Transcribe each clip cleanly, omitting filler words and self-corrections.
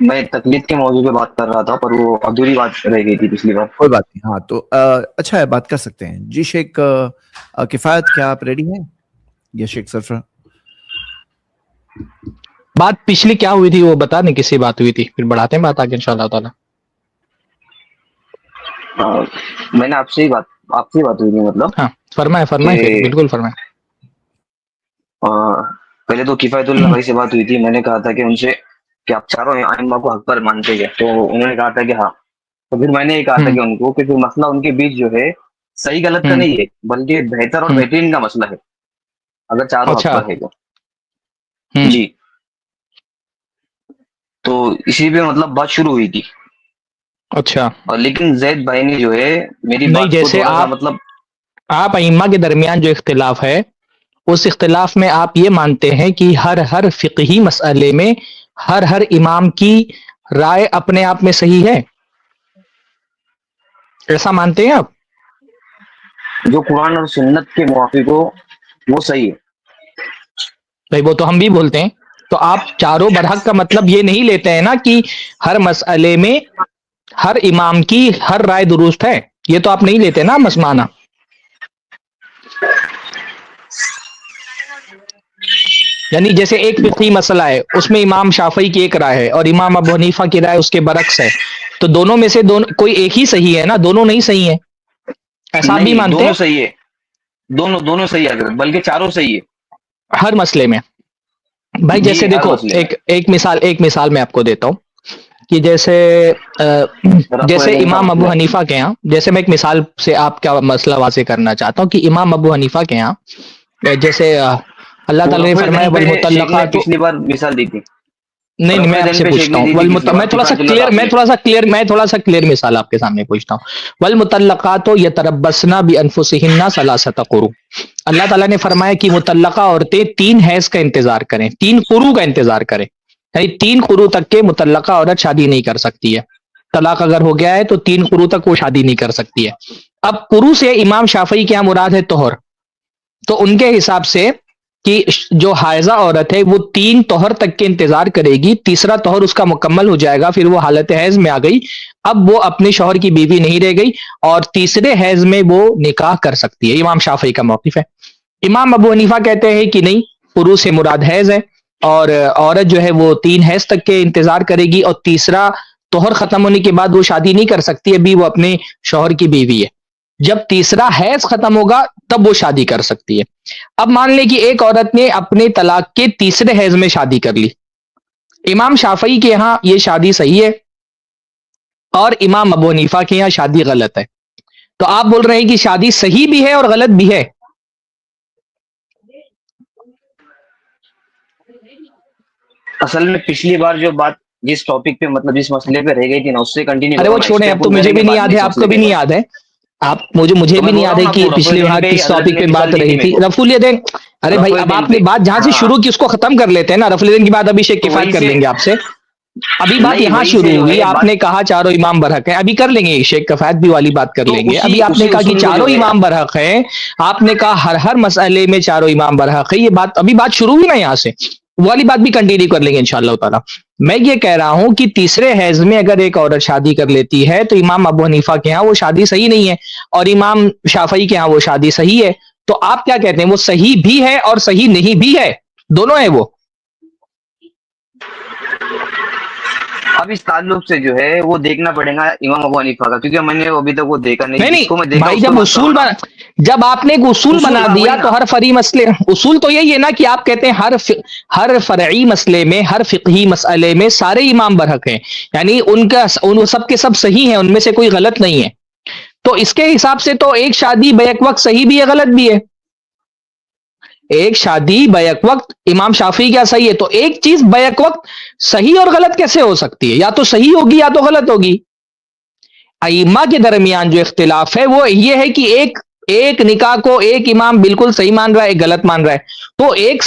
میں تقلید کے موضوع پہ بات کر رہا تھا پر وہ ادھوری بات رہ گئی تھی پچھلی بار. کوئی بات نہیں. ہاں تو اچھا ہے, بات کر سکتے ہیں. جی شیخ کفایت, کیا آپ ریڈی ہیں؟ یا شیخ سرفراز بات پچھلی کیا ہوئی تھی وہ بتا دیں, کس سے بات ہوئی تھی, پھر بڑھاتے ہیں بات آگے انشاءاللہ تعالی. میں نے آپ سے ہی بات ہوئی تھی, مطلب ہاں فرمائیں کہ پھر بالکل فرمائیں. پہلے تو کفایت اللہ بھائی سے بات ہوئی تھی. میں نے کہا تھا کہ ان سے کہ آپ چاروں ائمہ کو حق پر مانتے ہیں, تو انہوں نے کہا تھا کہ ہاں. تو پھر میں نے یہ کہا تھا کہ ان کو کہ پھر مسئلہ ان کے بیچ جو ہے صحیح غلط کا نہیں ہے, بلکہ بہتر اور بہترین کا مسئلہ ہے, اگر چاروں حق اچھا پر ہے تو. جی, تو اسی پہ مطلب بات شروع ہوئی تھی. اچھا, اور لیکن زید بھائی نے جو ہے میری نہیں بات کو جیسے تھوڑا سا مطلب آپ ائمہ کے درمیان جو اختلاف ہے اس اختلاف میں آپ یہ مانتے ہیں کہ ہر فقہی مسئلے میں ہر امام کی رائے اپنے آپ میں صحیح ہے, ایسا مانتے ہیں آپ؟ جو قرآن اور سنت کے موافق ہو وہ صحیح ہے. بھائی وہ تو ہم بھی بولتے ہیں. تو آپ چاروں برحق کا مطلب یہ نہیں لیتے ہیں نا کہ ہر مسئلے میں ہر امام کی ہر رائے درست ہے, یہ تو آپ نہیں لیتے نا مسمانہ. یعنی جیسے ایک فقہی مسئلہ ہے اس میں امام شافعی کی ایک رائے ہے اور امام ابو حنیفہ کی رائے اس کے برعکس ہے, تو دونوں میں سے کوئی ایک ہی صحیح ہے نا, دونوں نہیں صحیح ہے, ایسا آپ بھی نہیں, مانتے دونوں ہیں؟ صحیح ہے, دونوں صحیح ہے, بلکہ چاروں صحیح ہے ہر مسئلے میں. بھائی جی, جیسے ہر دیکھو مسئلے میں. ایک مثال میں آپ کو دیتا ہوں کہ رفع جیسے دین کا امام مسئلہ ابو ہے. حنیفہ کے یہاں, جیسے میں ایک مثال سے آپ کا مسئلہ واضح کرنا چاہتا ہوں کہ امام ابو حنیفہ کے یہاں جیسے اللہ وہ تعالی نے رفع فرمایا دین پہ شیخ نے والمطلقات, پچھلی بار مثال دی تھی. نہیں میں رفع آپ دین سے پہ شیخ پوچھتا نے ہوں دی تھی پچھلی بار, کفایت اللہ صاحب نے. میں تھوڑا سا کلیئر مثال آپ کے سامنے پوچھتا ہوں. والمطلقات یتربصن بانفسہن ثلاثۃ قروء, اللہ تعالیٰ نے فرمایا کہ مطلقہ عورتیں 3 حیض کا انتظار کریں, 3 قروء کا انتظار کریں, یعنی 3 قروء تک کے مطلقہ عورت شادی نہیں کر سکتی ہے. طلاق اگر ہو گیا ہے تو 3 قروء تک وہ شادی نہیں کر سکتی ہے. اب قروء سے امام شافعی کے یہاں مراد ہے طہر, تو ان کے حساب سے کہ جو حائضہ عورت ہے وہ 3 طہر تک کے انتظار کرے گی, تیسرا طہر اس کا مکمل ہو جائے گا, پھر وہ حالت حیض میں آ گئی, اب وہ اپنے شوہر کی بیوی نہیں رہ گئی اور تیسرے حیض میں وہ نکاح کر سکتی ہے. امام شافعی کا موقف ہے. امام ابو حنیفہ کہتے ہیں کہ نہیں, قروء سے مراد حیض ہے اور عورت جو ہے وہ 3 حیض تک کے انتظار کرے گی اور تیسرا طہر ختم ہونے کے بعد وہ شادی نہیں کر سکتی, ابھی وہ اپنے شوہر کی بیوی ہے. جب تیسرا حیض ختم ہوگا تب وہ شادی کر سکتی ہے. اب مان لیں کہ ایک عورت نے اپنے طلاق کے تیسرے حیض میں شادی کر لی, امام شافعی کے یہاں یہ شادی صحیح ہے اور امام ابو حنیفہ کے یہاں شادی غلط ہے. تو آپ بول رہے ہیں کہ شادی صحیح بھی ہے اور غلط بھی ہے؟ اصل میں پچھلی بار جو بات جس ٹاپک پہ مطلب جس مسئلے پہ رہ گئی تھی نا, اس سے کنٹینیو ارے کرو وہ نا, چھوڑیں, اب اسٹیپ تو ان مجھے کریں بھی گے نہیں بعد یاد میں ہے, اس آپ کو مسئلے بھی پہ. نہیں یاد ہے, مجھے تو میں بھی نہیں بول رہا یاد ہوں ہے نا, آپ کہ کو رفع پچھلی دین بار پہ کس حضرت ٹاپک نے پہ مثال بات دی تھی رہی میرے تھی. کو, رفع الیدین, ارے بھائی رفع اب دین آپ نے پہ. بات جہاں سے ہاں, شروع کی اس کو ختم کر لیتے ہیں نا, رفع الیدین کی بات ابھی شیخ تو کفایت وہی کر سے لیں گے آپ سے. ابھی بات نہیں, یہاں وہی شروع سے جو ہوئی, ہے آپ بات, نے کہا چاروں امام برحق ہیں, ابھی کر لیں گے شیخ کفایت بھی والی بات کر تو لیں گے. ابھی آپ نے اسی کہا کہ اصول کو چاروں جو ہے, امام برحق ہیں, آپ نے کہا ہر مسئلے میں چاروں امام برحق ہے, یہ بات ابھی بات شروع ہوئی نا یہاں سے, وہ والی بات بھی کنٹینیو کر لیں گے انشاءاللہ تعالی. میں یہ کہہ رہا ہوں کہ تیسرے حیض میں اگر ایک عورت شادی کر لیتی ہے تو امام ابو حنیفہ کے ہاں وہ شادی صحیح نہیں ہے اور امام شافعی کے ہاں وہ شادی صحیح ہے. تو آپ کیا کہتے ہیں, وہ صحیح بھی ہے اور صحیح نہیں بھی ہے, دونوں ہیں وہ؟ اب اس تعلق سے جو ہے وہ دیکھنا پڑے گا امام ابو حنیفہ کا, کیونکہ میں نے ابھی تک وہ دیکھا نہیں, جس کو میں نہیں دیکھا بھائی, اس پہ بات کرو نا. جب آپ نے ایک اصول بنا ہاں, دیا وہی نا. تو ہر فرعی مسئلے, اصول تو یہی ہے نا کہ آپ کہتے ہیں ہر فرعی مسئلے میں, ہر فقہی مسئلے میں سارے امام برحق ہیں, یعنی ان سب کے سب صحیح ہیں, ان میں سے کوئی غلط نہیں ہے. تو اس کے حساب سے تو ایک شادی بیک وقت صحیح بھی ہے غلط بھی ہے. ایک شادی بیک وقت امام شافعی کیا صحیح ہے, تو ایک چیز بیک وقت صحیح اور غلط کیسے ہو سکتی ہے؟ یا تو صحیح ہوگی یا تو غلط ہوگی. ائمہ کے درمیان جو اختلاف ہے وہ یہ ہے کہ ایک نکاح کو ایک امام بالکل صحیح مان رہا ہے, ایک غلط مان رہا ہے, تو ایک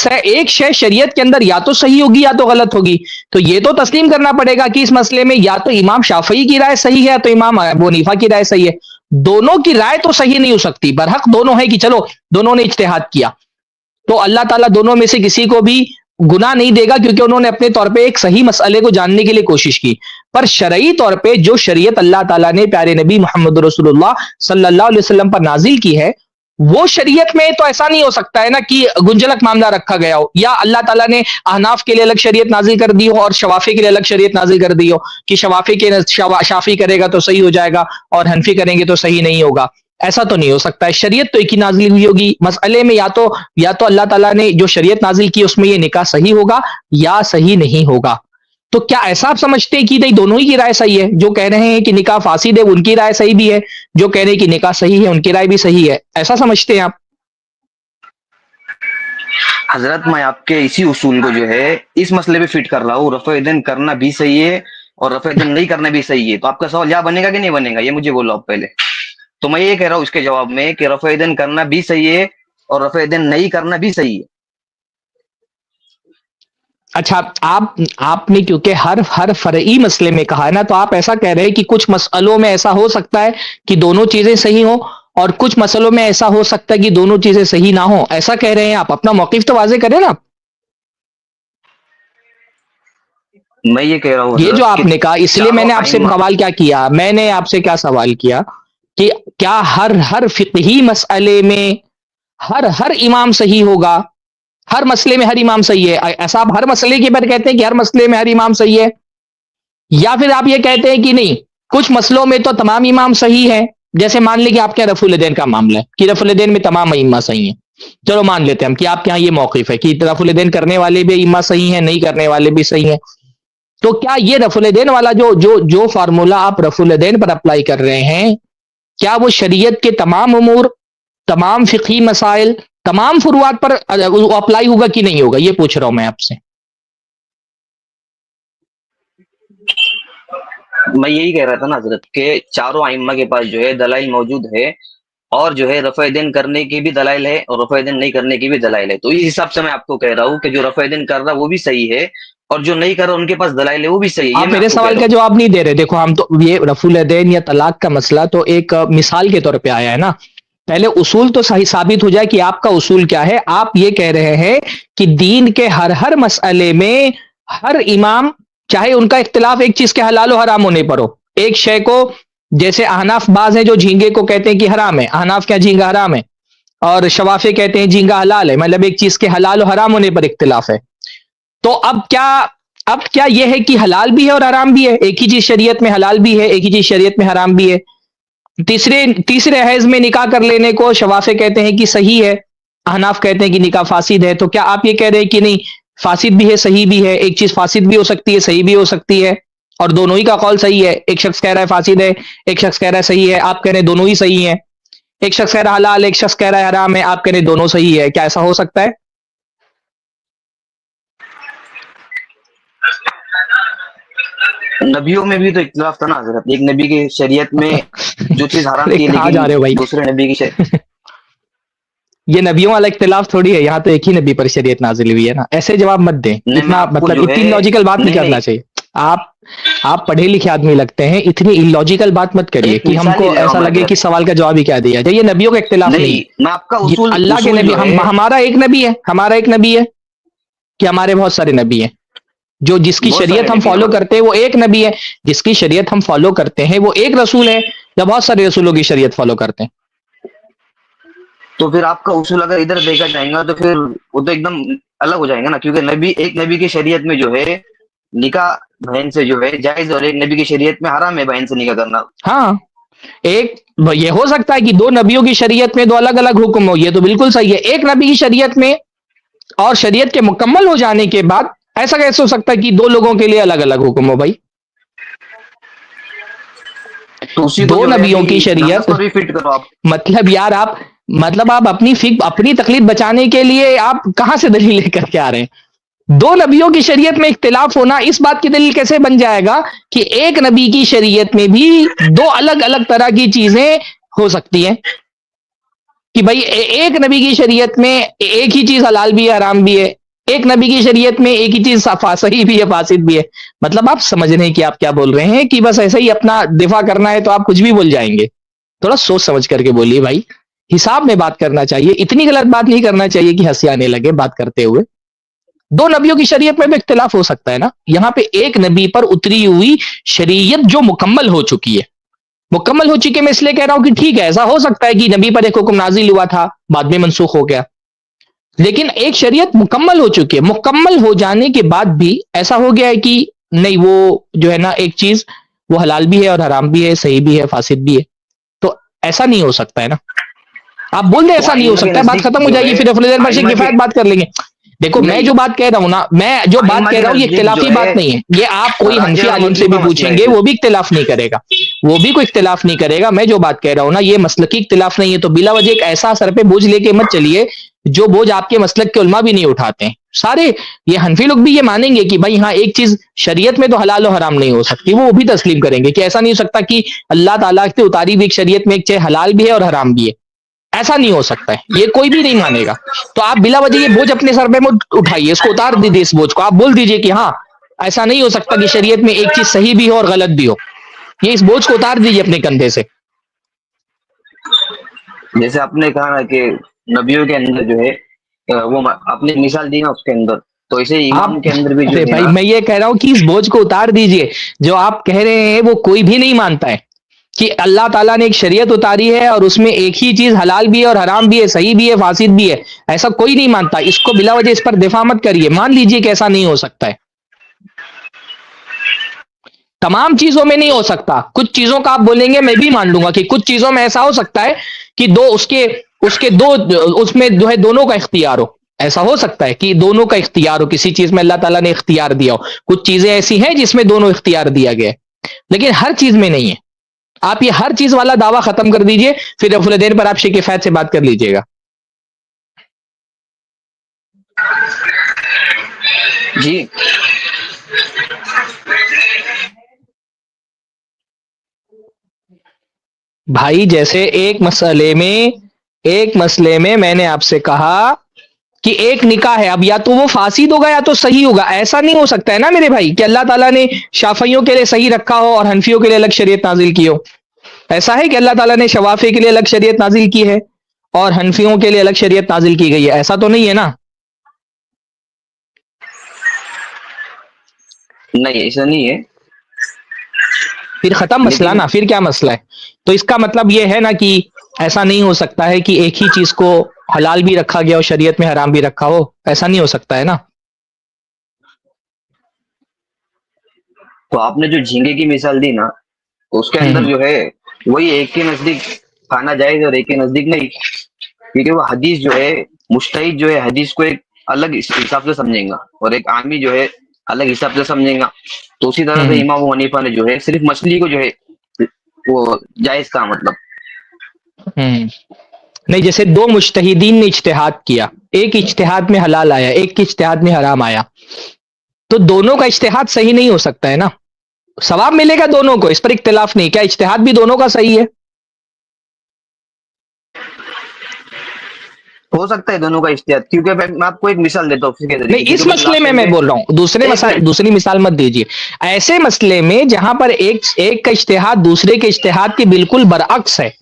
شے شریعت کے اندر یا تو صحیح ہوگی یا تو غلط ہوگی. تو یہ تو تسلیم کرنا پڑے گا کہ اس مسئلے میں یا تو امام شافعی کی رائے صحیح ہے یا تو امام ابو حنیفہ کی رائے صحیح ہے. دونوں کی رائے تو صحیح نہیں ہو سکتی, برحق دونوں ہے کہ چلو دونوں نے اجتہاد کیا, تو اللہ تعالیٰ دونوں میں سے کسی کو بھی गुनाह नहीं देगा क्योंकि उन्होंने अपने तौर पे एक सही मसले को जानने के लिए कोशिश की। पर शरई तौर पे जो शरीयत अल्लाह ताला ने प्यारे नबी मोहम्मद रसूलुल्लाह सल्लल्लाहु अलैहि वसल्लम पर नाजिल की है, वो शरीयत में तो ऐसा नहीं हो सकता है ना कि गुंजलक मामला रखा गया हो, या अल्लाह ताला ने अहनाफ के लिए अलग शरीयत नाजिल कर दी हो और शवाफी के लिए अलग शरीयत नाजिल कर दी हो कि शाफी करेगा तो सही हो जाएगा और हनफी करेंगे तो सही नहीं होगा। ऐसा तो नहीं हो सकता है। शरीयत तो एक ही नाजिल हुई होगी मसले में, या तो अल्लाह ताला ने जो शरीयत नाजिल की उसमें ये निकाह सही होगा या सही नहीं होगा। तो क्या ऐसा आप समझते हैं कि नहीं दोनों ही की राय सही है? जो कह रहे हैं कि निकाह फासिद है उनकी राय सही भी है, जो कह रहे हैं कि निकाह सही है उनकी राय भी सही है, ऐसा समझते हैं आप? हजरत मैं आपके इसी उसूल को जो है इस मसले पे फिट कर रहा हूँ, रफ़ा यदैन करना भी सही है और रफ़ा यदैन नहीं करना भी सही है। तो आपका सवाल या बनेगा कि नहीं बनेगा, ये मुझे बोलो आप पहले। तो मैं ये कह रहा हूँ इसके जवाब में कि रफ़ा यदैन करना भी सही है और रफ़ा यदैन नहीं करना भी सही है। अच्छा, आपने क्योंकि हर फरई मसले में कहा है ना, तो आप ऐसा कह रहे हैं कि कुछ मसलों में ऐसा हो सकता है कि दोनों चीजें सही हो और कुछ मसलों में ऐसा हो सकता है कि दोनों चीजें सही ना हो, ऐसा कह रहे हैं आप? अपना मौकिफ तो वाजे करें ना। मैं ये कह रहा हूँ ये जो आपने कहा, इसलिए चारों मैंने आपसे आइम्मा सवाल क्या किया, मैंने आपसे क्या सवाल किया कि क्या हर फिqही मसले में हर इमाम सही होगा, हर मसले में हर इमाम सही है? ऐसा आप हर मसले के पर कहते हैं कि हर मसले में हर इमाम सही है, या फिर आप ये कहते हैं कि नहीं कुछ मसलों में तो तमाम इमाम सही है? जैसे मान लें कि आपके यहाँ रफुल यदैन का मामला है कि रफुल यदैन में तमाम इम्मा सही हैं, चलो मान लेते हैं हम कि आपके यहाँ ये मौकिफ है कि रफुल यदैन करने वाले भी इम्मा सही हैं, नहीं करने वाले भी सही हैं। तो क्या ये रफुल यदैन वाला जो फार्मूला आप रफुल यदैन पर अप्लाई कर रहे हैं, क्या वो शरीयत के तमाम उमूर, तमाम फिqही मसाइल, तमाम फुरुआत पर अप्लाई होगा कि नहीं होगा, ये पूछ रहा हूं मैं आपसे। मैं यही कह रहा था ना हजरत के चारों आइम्मा के पास जो है दलाइल मौजूद है और जो है रफ़ा यदैन करने की भी दलाइल है और रफ़ा यदैन नहीं करने की भी दलाइल है। तो इस हिसाब से मैं आपको कह रहा हूँ कि जो रफ़ा यदैन कर रहा है वो भी सही है और जो नहीं कर रहा उनके पास दलाइल है वो भी सही है। ये आप मैं मेरे आपको कह सवाल रहा का हूँ। जवाब नहीं दे रहे। देखो, हम तो ये रफुल यदैन या तलाक का मसला तो एक मिसाल के तौर पे आया है ना, पहले उसूल तो सही साबित हो जाए कि आपका उसूल क्या है। आप ये कह रहे हैं कि दीन के हर मसले में हर इमाम, चाहे उनका इख्तिलाफ एक चीज के हलाल हराम होने पर हो, एक शय को, जैसे अहनाफ बाज है जो झींगे को कहते हैं कि हराम है, अहनाफ क्या झींगा हराम है, और शवाफे कहते हैं झींगा हलाल है, मतलब एक चीज के हलाल हराम होने पर इख्तिलाफ है। तो अब क्या यह है कि हलाल भी है और हराम भी है? एक ही चीज शरीयत में हलाल भी है, एक ही चीज शरीयत में हराम भी है। तीसरे हैज में निकाह कर लेने को शवाफे कहते हैं कि सही है, अहनाफ कहते हैं कि निकाह फासिद है। तो क्या आप ये कह रहे हैं कि नहीं फासिद भी है सही भी है, एक चीज फासिद भी हो सकती है सही भी हो सकती है, और दोनों ही का कौल सही है? एक शख्स कह रहा है फासिद है, एक शख्स कह रहा है सही है, आप कह रहे हैं दोनों ही सही है। एक शख्स कह रहा है हलाल, एक शख्स कह रहा है हराम है, आप कह रहे हैं दोनों सही है। क्या ऐसा हो सकता है? नबियों में भी तो इख्तिलाफ था ना हजरत, एक नबी की शरीयत में जो चीज हराम अरे थी कहाँ जा लेकिन रहे हो भाई? दूसरे नबी की ये नबियों वाला इख्तिलाफ थोड़ी है, यहाँ तो एक ही नबी पर शरीयत नाजिल हुई है ना। ऐसे जवाब मत दें, नहीं, मैं इतना आपको मतलब जो इतनी है लॉजिकल बात नहीं नहीं करना नहीं चाहिए। आप पढ़े लिखे आदमी लगते हैं, इतनी इलॉजिकल बात मत करिए एक कि मिसाल ही हमको ले रहा हूँ ऐसा मैं लगे कि हजरत। सवाल का जवाब ही क्या दिया जाए। ये नबियों का इख्तिलाफ नहीं नहीं, है, मैं आपका ये उसूल अल्लाह के उसूल नबी, जो है हमारा एक नबी है, हमारा एक नबी है कि हमारे बहुत सारे नबी हैं? जो जिसकी बहुत सारे शरीयत हम नबी हैं फॉलो हमारे। करते हैं वो एक नबी है, जिसकी शरीयत हम फॉलो करते हैं वो एक रसूल है, या बहुत सारे रसूलों की शरीयत फॉलो करते हैं? तो फिर आपका उसूल अगर इधर देखा जाएगा तो फिर वो तो एकदम अलग हो जाएगा ना, क्योंकि एक नबी की शरीयत में जो है निकाह बहन से जो है जायज और एक नबी की शरीयत में हराम है बहन से निकाह करना। हाँ, एक ये हो सकता है कि दो नबियों की शरीयत में दो अलग अलग हुक्म हो, ये तो बिल्कुल सही है। एक नबी की शरीयत में और शरीयत के मुकम्मल हो जाने के बाद ऐसा कैसे हो सकता है कि दो लोगों के लिए अलग अलग हुक्म हो भाई? तो उसी को दो जो है नबियों की अभी नमाज शरीयत, पर भी फिट करो आप। मतलब यार आप, मतलब आप अपनी तकलीफ बचाने के लिए आप कहां से दलील लेकर के आ रहे हैं? दो नबियों की शरीयत में इख्तिलाफ होना इस बात की दलील कैसे बन जाएगा कि एक नबी की शरीयत में भी दो अलग अलग तरह की चीजें हो सकती हैं? कि भाई एक नबी की शरीयत में एक ही चीज हलाल भी है हराम भी है, एक नबी की शरीयत में एक ही चीज सही भी है फासिद भी है। मतलब आप समझ रहे हैं कि आप क्या बोल रहे हैं कि बस ऐसे ही अपना दिफा करना है तो आप कुछ भी बोल जाएंगे? थोड़ा सोच समझ करके बोलिए भाई, हिसाब में बात करना चाहिए, इतनी गलत बात नहीं करना चाहिए कि हंसी आने लगे बात करते हुए। दो नबियों की शरीयत में भी इख्तिलाफ हो सकता है ना। यहाँ पे एक नबी पर उतरी हुई शरीयत जो मुकम्मल हो चुकी है, मुकम्मल हो चुकी है, मैं इसलिए कह रहा हूं कि ठीक है, ऐसा हो सकता है कि नबी पर एक हुक्म नाजिल हुआ था, बाद में मनसूख हो गया, लेकिन एक शरीयत मुकम्मल हो चुकी है। मुकम्मल हो जाने के बाद भी ऐसा हो गया है कि नहीं, वो जो है ना एक चीज वो हलाल भी है और हराम भी है, सही भी है, फासिद भी है, तो ऐसा नहीं हो सकता है ना। आप बोल दे ऐसा नहीं हो आइम्मा के सकता है, बात नजदीक खत्म हो जो जाएगी, है, फिर थोड़ी देर बाद शेख आइम्मा के किफायत बात कर लेंगे। देखो मैं नहीं, जो बात कह रहा हूं ना, मैं जो बात आइम्मा कह के रहा हूं ये नजदीक जो इख्तिलाफी है बात नहीं है, ये आप कोई राजा हनफी और आलिम से मंजू भी का मसला है पूछेंगे, सिर्फ। वो भी इख्तिलाफ नहीं करेगा, वो भी कोई इख्तिलाफ नहीं करेगा। मैं जो बात कह रहा हूं ना, ये मसलकी इख्तिलाफ नहीं है, तो बिला वजह एक ऐसा सर पे बोझ लेके मत चलिए जो बोझ आपके मसलक के उलमा भी नहीं उठाते हैं। सारे ये हनफी लोग भी ये मानेंगे कि भाई हाँ, एक चीज शरीयत में तो हलाल और हराम नहीं हो सकती, वो भी तस्लीम करेंगे कि ऐसा नहीं हो सकता कि अल्लाह ताला से उतारी हुई एक शरीयत में एक चीज हलाल भी है और हराम भी है, ऐसा नहीं हो सकता है, ये कोई भी नहीं मानेगा। तो आप बिला वजह ये बोझ अपने सर पे मत उठाइए, इसको उतार दीजिए, इस बोझ को आप बोल दीजिए कि हाँ, ऐसा नहीं हो सकता कि शरीयत में एक चीज सही भी हो और गलत भी हो, ये इस बोझ को उतार दीजिए अपने कंधे से। जैसे आपने कहा ना कि नबियों के अंदर जो है वो आपने मिसाल दी ना उसके अंदर, तो ऐसे ही इमाम आप के अंदर भी जो अरे है भाई ना। मैं ये कह रहा हूं कि इस बोझ को उतार दीजिए, जो आप कह रहे हैं वो कोई भी नहीं मानता है कि अल्लाह ताला ने एक शरीयत उतारी है और उसमें एक ही चीज हलाल भी है और हराम भी है, सही भी है, फासिद भी है, ऐसा कोई नहीं मानता। इसको बिला वजह इस पर दिफा मत करिए, मान लीजिए कि ऐसा नहीं हो सकता है, तमाम चीजों में नहीं हो सकता, कुछ चीजों का आप बोलेंगे मैं भी मान लूंगा कि कुछ चीजों में ऐसा हो सकता है कि दो उसके उसके दो उसमें जो है दोनों का इख्तियार हो, ऐसा हो सकता है कि दोनों का इख्तियार हो, किसी चीज में अल्लाह ताला ने इख्तियार दिया हो, कुछ चीजें ऐसी हैं जिसमें दोनों इख्तियार दिया गया है, लेकिन हर चीज में नहीं है। आप ये हर चीज वाला दावा खत्म कर दीजिए, फिर रफुल देर पर आप शेख किफायत से बात कर लीजिएगा। जी भाई जैसे एक मसले में मैंने आपसे कहा कि एक निकाह है, अब या तो वो फासिद होगा या तो सही होगा, ऐसा नहीं हो सकता है ना मेरे भाई कि अल्लाह ताला ने शाफियों के लिए सही रखा हो और हनफियों के लिए अलग शरीयत नाजिल की हो। ऐसा है कि अल्लाह ताला ने शवाफी के लिए अलग शरीयत नाजिल की है और हनफियों के लिए अलग शरीयत नाजिल की गई है, ऐसा तो नहीं है ना। नहीं, ऐसा नहीं है, फिर खत्म मसला लेकिन ना, फिर क्या मसला है। तो इसका मतलब यह है ना कि ऐसा नहीं हो सकता है कि एक ही चीज को हलाल भी रखा गया हो, शरीयत में हराम भी रखा हो, ऐसा नहीं हो सकता है ना। तो आपने जो झींगे की मिसाल दी ना, तो उसके अंदर हम्म जो है वही एक के नजदीक खाना जायज और एक के नजदीक नहीं, क्योंकि वो हदीस जो है, मुश्तहिद जो है हदीस को एक अलग हिसाब से समझेगा और एक आदमी जो है अलग हिसाब से समझेगा। तो उसी तरह से हम्म इमाम अबू हनीफा ने जो है सिर्फ मछली को जो है वो जायज का मतलब। हम्म नहीं, जैसे दो मुज्तहिदीन ने इज्तिहाद किया, एक इज्तिहाद में हलाल आया, एक के इज्तिहाद में हराम आया, तो दोनों का इज्तिहाद सही नहीं हो सकता है ना, सवाब मिलेगा दोनों को, इस पर इख्तिलाफ नहीं, क्या इज्तिहाद भी दोनों का सही है। हो सकता है दोनों का इज्तिहाद, क्योंकि मैं आपको एक मिसाल देता हूँ उसके जरिए, नहीं, क्योंकि इस मसले लास्ट में टाइम मैं पे बोल रहा हूं, एक मिनट। दूसरी मिसाल मत दीजिए। ऐसे मसले में जहां पर एक का इज्तिहाद दूसरे के इज्तिहाद के बिल्कुल बरअक्स है,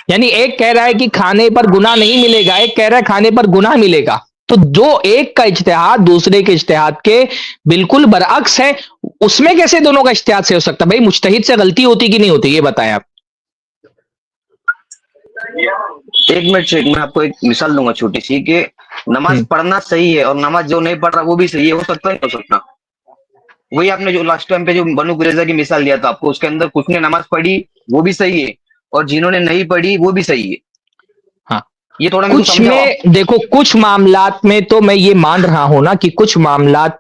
यानी एक कह रहा है कि खाने पर गुनाह नहीं मिलेगा, एक कह रहा है खाने पर गुनाह मिलेगा, तो जो एक का इज्तिहाद दूसरे के इज्तिहाद के बिल्कुल बरअक्स है, उसमें कैसे दोनों का इज्तिहाद से हो सकता है। भाई मुज्तहिद से गलती होती कि नहीं होती, ये बताएं आप। एक मिनट शेख, मैं आपको एक मिसाल दूंगा छोटी सी कि नमाज हम्म पढ़ना सही है और नमाज जो नहीं पढ़ रहा वो भी सही है, हो सकता है नहीं हो सकता। वही आपने जो लास्ट टाइम पे जो बनु कुरैजा की मिसाल दिया था आपको, उसके अंदर कुछ ने नमाज पढ़ी वो भी सही है और जिन्होंने नहीं पढ़ी वो भी सही है। हाँ, ये थोड़ा मेरे को कुछ समझाओ आप। में देखो, कुछ मामलात में तो मैं ये मान रहा हूं ना कि कुछ मामलात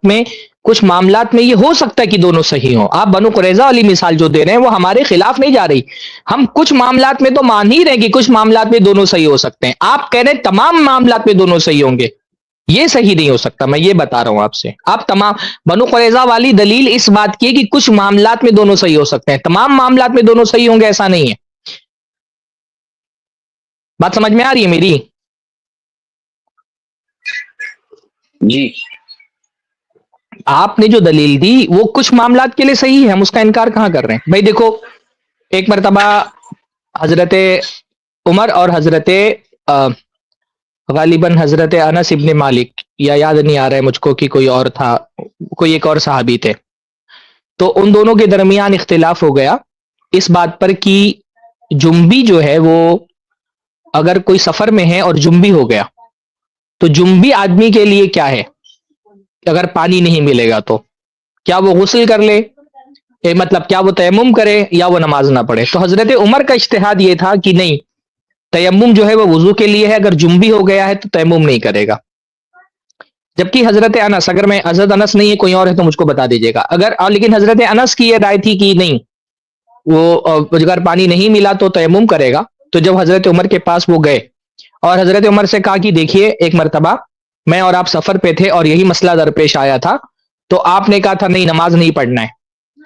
में ये हो सकता है कि दोनों सही हो। आप बनु कुरैजा वाली मिसाल जो दे रहे हैं वो हमारे खिलाफ नहीं जा रही, हम कुछ मामलात में तो मान ही रहे हैं कि कुछ मामलात में दोनों सही हो सकते हैं। आप कह रहे हैं तमाम मामलात में दोनों सही होंगे, ये सही नहीं हो सकता, मैं ये बता रहा हूं आपसे। आप तमाम बनु कुरैजा वाली दलील इस बात की है कि कुछ मामलात में दोनों सही हो सकते हैं, तमाम मामलात में दोनों सही होंगे ऐसा नहीं है। बात समझ में आ रही है मेरी। जी आपने जो दलील दी वो कुछ मामलात के लिए सही है, हम उसका इनकार कहां कर रहे हैं। भाई देखो, एक मरतबा हजरत उमर और हजरत غالباً حضرت انس ابن مالک یا یاد نہیں آ رہا ہے مجھ کو کہ کوئی اور تھا، کوئی ایک اور صحابی تھے، تو ان دونوں کے درمیان اختلاف ہو گیا اس بات پر کہ جنبی جو ہے وہ اگر کوئی سفر میں ہے اور جنبی ہو گیا تو جنبی آدمی کے لیے کیا ہے، اگر پانی نہیں ملے گا تو کیا وہ غسل کر لے، مطلب کیا وہ تیمم کرے یا وہ نماز نہ پڑھے؟ تو حضرت عمر کا اجتہاد یہ تھا کہ نہیں، تیمم جو ہے وہ وضو کے لیے ہے، اگر جنبی ہو گیا ہے تو تیمم نہیں کرے گا۔ جبکہ حضرت انس، اگر میں حضرت انس نہیں ہے کوئی اور ہے تو مجھ کو بتا دیجیے گا، اگر لیکن حضرت انس کی یہ رائے تھی کہ نہیں، وہ اگر پانی نہیں ملا تو تیمم کرے گا۔ تو جب حضرت عمر کے پاس وہ گئے اور حضرت عمر سے کہا کہ دیکھیے ایک مرتبہ میں اور آپ سفر پہ تھے اور یہی مسئلہ درپیش آیا تھا، تو آپ نے کہا تھا نہیں نماز نہیں پڑھنا ہے،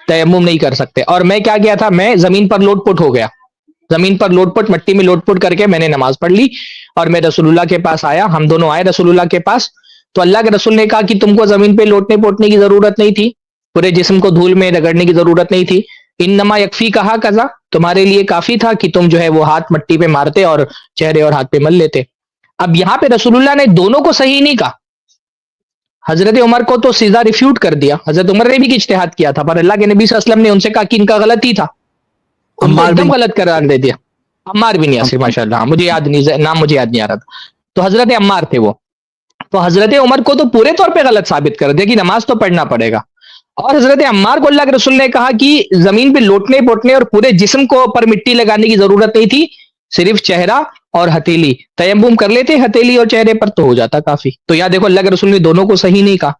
تیمم نہیں کر سکتے، اور میں کیا کیا تھا، میں زمین پر لوٹ پٹ ہو گیا، زمین پر لوٹ پٹ، مٹی میں لوٹ پٹ کر کے میں نے نماز پڑھ لی، اور میں رسول اللہ کے پاس آیا، ہم دونوں آئے رسول اللہ کے پاس، تو اللہ کے رسول نے کہا کہ تم کو زمین پہ لوٹنے پوٹنے کی ضرورت نہیں تھی، پورے جسم کو دھول میں رگڑنے کی ضرورت نہیں تھی، انما یکفی کہا کذا، تمہارے لیے کافی تھا کہ تم جو ہے وہ ہاتھ مٹی پہ مارتے اور چہرے اور ہاتھ پہ مل لیتے۔ اب یہاں پہ رسول اللہ نے دونوں کو صحیح نہیں کہا، حضرت عمر کو تو سیدھا ریفیوٹ کر دیا، حضرت عمر نے بھی اجتہاد کیا تھا، پر اللہ کے نبی صلی اللہ علیہ وسلم نے ان سے کہا کہ ان کا غلط ہی تھا، ان کو عمار ایک دم بن غلط قرار دے دیا۔ عمار بن یاسر، ماشاء اللہ، مجھے یاد نہیں، نام مجھے یاد نہیں آ رہا تھا، تو حضرت عمار تھے وہ، تو حضرت عمر کو تو پورے طور پہ غلط ثابت کر دیا کہ نماز تو پڑھنا پڑے گا، اور حضرت عمار کو اللہ کے رسول نے کہا کہ زمین پہ لوٹنے پوٹنے اور پورے جسم کو پر مٹی لگانے کی ضرورت نہیں تھی، صرف چہرہ اور ہتھیلی، تیمم کر لیتے ہتھیلی اور چہرے پر تو ہو جاتا کافی۔ تو یا دیکھو اللہ کے رسول نے دونوں کو صحیح نہیں کہا۔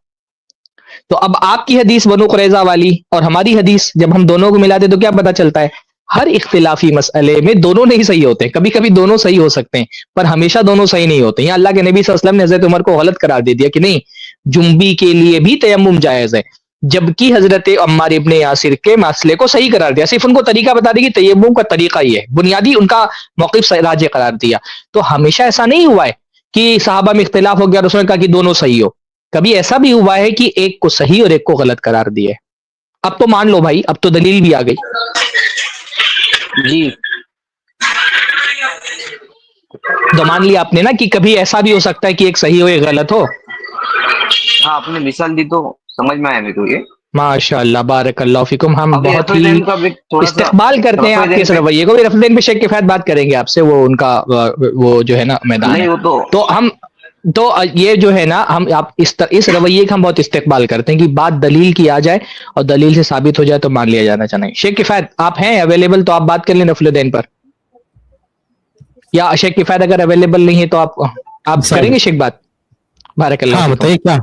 تو اب آپ کی حدیث بنو قریظہ والی اور ہماری حدیث جب ہم دونوں کو ملاتے تو کیا پتہ چلتا ہے، ہر اختلافی مسئلے میں دونوں نہیں صحیح ہوتے، کبھی کبھی دونوں صحیح ہو سکتے ہیں پر ہمیشہ دونوں صحیح نہیں ہوتے۔ یہاں اللہ کے نبی صلی اللہ علیہ وسلم نے حضرت عمر کو غلط قرار دے دیا کہ نہیں، جنبی کے لیے بھی تیمم جائز ہے، جبکہ حضرت عمار ابن یاسر کے مسئلے کو صحیح قرار دیا، صرف ان کو طریقہ بتا دیا کہ تیمم کا طریقہ یہ ہے، بنیادی ان کا موقف راجح قرار دیا۔ تو ہمیشہ ایسا نہیں ہوا ہے کہ صحابہ میں اختلاف ہو گیا اور اس نے کہا کہ دونوں صحیح ہو، کبھی ایسا بھی ہوا ہے کہ ایک کو صحیح اور ایک کو غلط قرار دیا ہے۔ اب تو مان لو بھائی، اب تو دلیل بھی آ گئی۔ جی تو مان لیا آپ نے نا کہ کبھی ایسا بھی ہو سکتا ہے کہ ایک صحیح ہو ایک غلط ہو۔ ہاں، آپ نے مثال دی تو سمجھ میں آیا میرے کو یہ۔ ماشاء اللہ، بارک اللہ فیکم، ہم اب بہت رفع ہی دین کا بھی تھوڑا سا استقبال کرتے ہیں رفع آپ کے دین اس پہ، رویے کو بھی۔ رفع دین پہ شیخ کفایت بات کریں گے آپ سے، وہ ان کا وہ جو ہے نا میدان ہے۔ نہیں وہ تو ہم تو یہ جو ہے نا، ہم آپ اس رویے کا ہم بہت استقبال کرتے ہیں کہ بات دلیل کی آ جائے اور دلیل سے ثابت ہو جائے تو مان لیا جانا چاہیے۔ شیخ کفایت آپ ہیں اویلیبل تو آپ بات کر لیں رفع دین پر، یا شیخ کفایت اگر اویلیبل نہیں ہے تو آپ کریں گے شیخ بات؟ بارک اللہ ہاں فیکم۔ بتائیے کیا